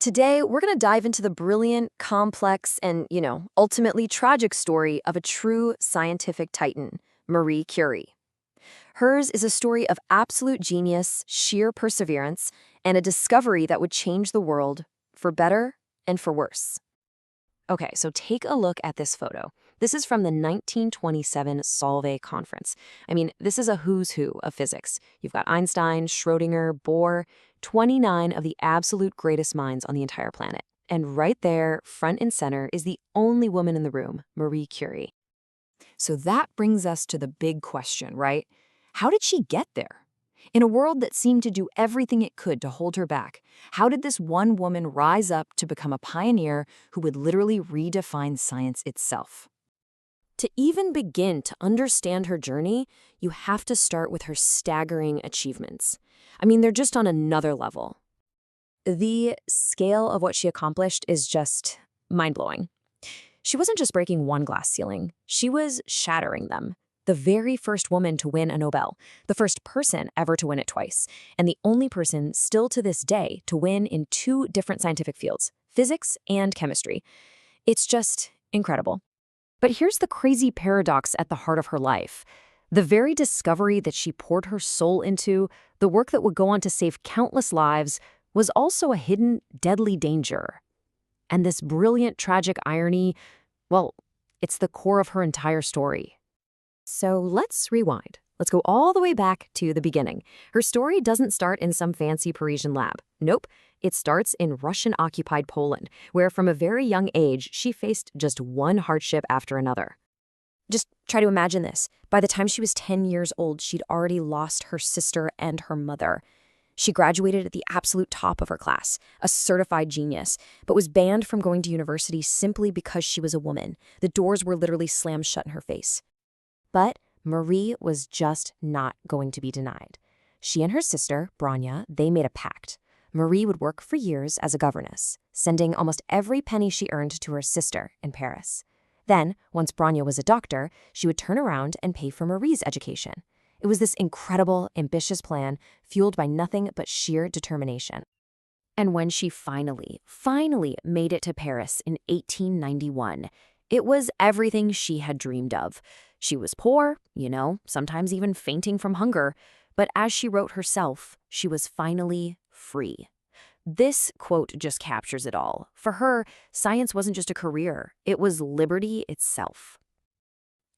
Today, we're going to dive into the brilliant, complex, and, ultimately tragic story of a true scientific titan, Marie Curie. Hers is a story of absolute genius, sheer perseverance, and a discovery that would change the world for better and for worse. Okay, so take a look at this photo. This is from the 1927 Solvay Conference. This is a who's who of physics. You've got Einstein, Schrödinger, Bohr, 29 of the absolute greatest minds on the entire planet. And right there, front and center, is the only woman in the room, Marie Curie. So that brings us to the big question, right? How did she get there? In a world that seemed to do everything it could to hold her back, how did this one woman rise up to become a pioneer who would literally redefine science itself? To even begin to understand her journey, you have to start with her staggering achievements. They're just on another level. The scale of what she accomplished is just mind-blowing. She wasn't just breaking one glass ceiling, she was shattering them. The very first woman to win a Nobel, the first person ever to win it twice, and the only person still to this day to win in two different scientific fields, physics and chemistry. It's just incredible. But here's the crazy paradox at the heart of her life. The very discovery that she poured her soul into, the work that would go on to save countless lives, was also a hidden, deadly danger. And this brilliant, tragic irony, well, it's the core of her entire story. So let's rewind. Let's go all the way back to the beginning. Her story doesn't start in some fancy Parisian lab. Nope. It starts in Russian-occupied Poland, where from a very young age, she faced just one hardship after another. Just try to imagine this. By the time she was 10 years old, she'd already lost her sister and her mother. She graduated at the absolute top of her class, a certified genius, but was banned from going to university simply because she was a woman. The doors were literally slammed shut in her face. But Marie was just not going to be denied. She and her sister, Branya, they made a pact. Marie would work for years as a governess, sending almost every penny she earned to her sister in Paris. Then, once Branya was a doctor, she would turn around and pay for Marie's education. It was this incredible, ambitious plan, fueled by nothing but sheer determination. And when she finally made it to Paris in 1891, it was everything she had dreamed of. She was poor, sometimes even fainting from hunger, but as she wrote herself, she was finally free. This quote just captures it all. For her, science wasn't just a career, it was liberty itself.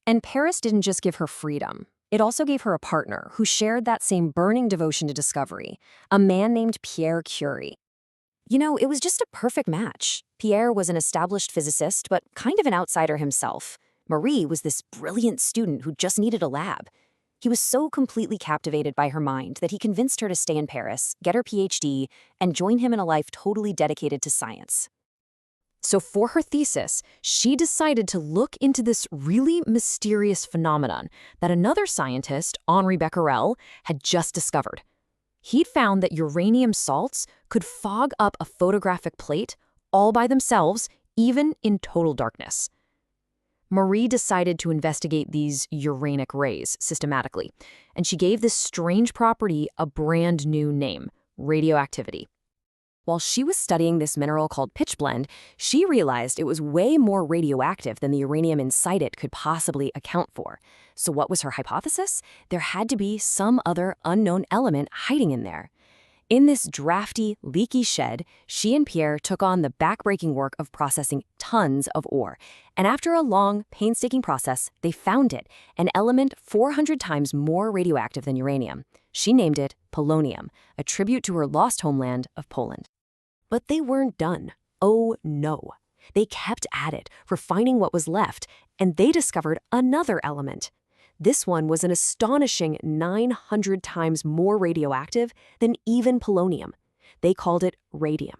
And Paris didn't just give her freedom. It also gave her a partner who shared that same burning devotion to discovery, a man named Marie Curie. It was just a perfect match. Pierre was an established physicist, but kind of an outsider himself. Marie was this brilliant student who just needed a lab. He was so completely captivated by her mind that he convinced her to stay in Paris, get her PhD, and join him in a life totally dedicated to science. So for her thesis, she decided to look into this really mysterious phenomenon that another scientist, Henri Becquerel, had just discovered. He'd found that uranium salts could fog up a photographic plate all by themselves, even in total darkness. Marie decided to investigate these uranic rays systematically, and she gave this strange property a brand new name, radioactivity. While she was studying this mineral called pitchblende, she realized it was way more radioactive than the uranium inside it could possibly account for. So what was her hypothesis? There had to be some other unknown element hiding in there. In this drafty, leaky shed, she and Pierre took on the backbreaking work of processing tons of ore. And after a long, painstaking process, they found it, an element 400 times more radioactive than uranium. She named it polonium, a tribute to her lost homeland of Poland. But they weren't done. Oh no. They kept at it, refining what was left, and they discovered another element. This one was an astonishing 900 times more radioactive than even polonium. They called it radium.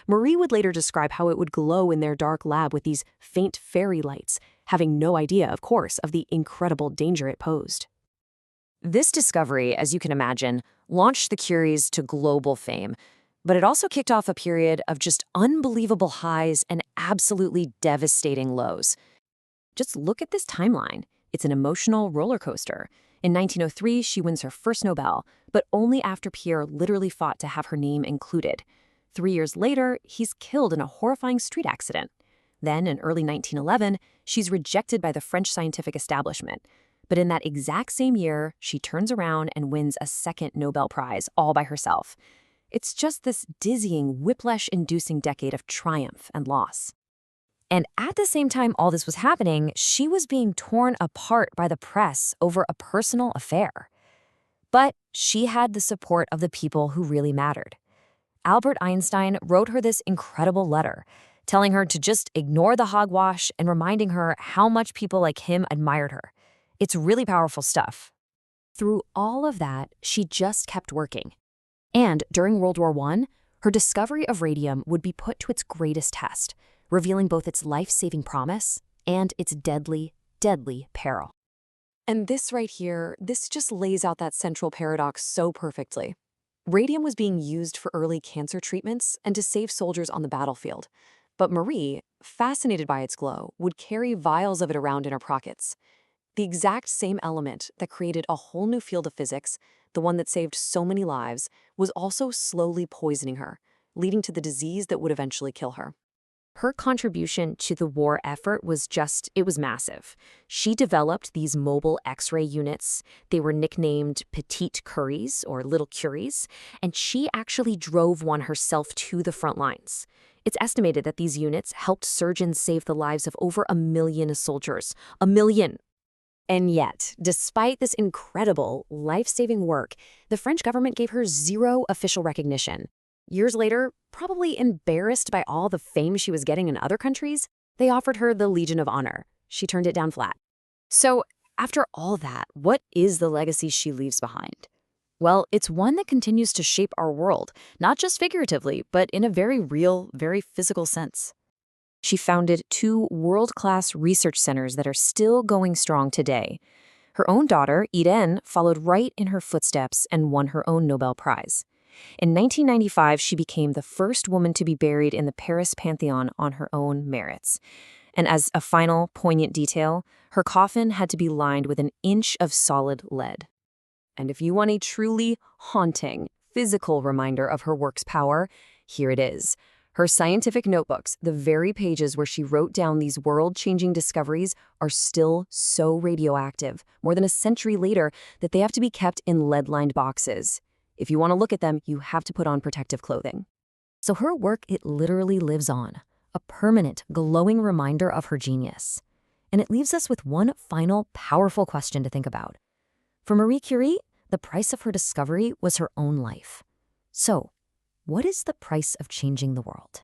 Marie would later describe how it would glow in their dark lab with these faint fairy lights, having no idea, of course, of the incredible danger it posed. This discovery, as you can imagine, launched the Curies to global fame, but it also kicked off a period of just unbelievable highs and absolutely devastating lows. Just look at this timeline. It's an emotional roller coaster. In 1903, she wins her first Nobel, but only after Pierre literally fought to have her name included. 3 years later, he's killed in a horrifying street accident. Then, in early 1911, she's rejected by the French scientific establishment. But in that exact same year, she turns around and wins a second Nobel Prize all by herself. It's just this dizzying, whiplash-inducing decade of triumph and loss. And at the same time all this was happening, she was being torn apart by the press over a personal affair. But she had the support of the people who really mattered. Albert Einstein wrote her this incredible letter, telling her to just ignore the hogwash and reminding her how much people like him admired her. It's really powerful stuff. Through all of that, she just kept working. And during World War I, her discovery of radium would be put to its greatest test, revealing both its life-saving promise and its deadly, deadly peril. And this right here, this just lays out that central paradox so perfectly. Radium was being used for early cancer treatments and to save soldiers on the battlefield. But Marie, fascinated by its glow, would carry vials of it around in her pockets. The exact same element that created a whole new field of physics, the one that saved so many lives, was also slowly poisoning her, leading to the disease that would eventually kill her. Her contribution to the war effort was massive. She developed these mobile X-ray units. They were nicknamed Petite Curies, or Little Curies, and she actually drove one herself to the front lines. It's estimated that these units helped surgeons save the lives of over 1 million soldiers. 1 million! And yet, despite this incredible, life-saving work, the French government gave her zero official recognition. Years later, probably embarrassed by all the fame she was getting in other countries, they offered her the Legion of Honor. She turned it down flat. So, after all that, what is the legacy she leaves behind? Well, it's one that continues to shape our world, not just figuratively, but in a very real, very physical sense. She founded 2 world-class research centers that are still going strong today. Her own daughter, Irene, followed right in her footsteps and won her own Nobel Prize. In 1995, she became the first woman to be buried in the Paris Pantheon on her own merits. And as a final, poignant detail, her coffin had to be lined with an inch of solid lead. And if you want a truly haunting, physical reminder of her work's power, here it is. Her scientific notebooks, the very pages where she wrote down these world-changing discoveries, are still so radioactive, more than a century later, that they have to be kept in lead-lined boxes. If you want to look at them, you have to put on protective clothing. So her work, it literally lives on, a permanent, glowing reminder of her genius. And it leaves us with one final, powerful question to think about. For Marie Curie, the price of her discovery was her own life. So, what is the price of changing the world?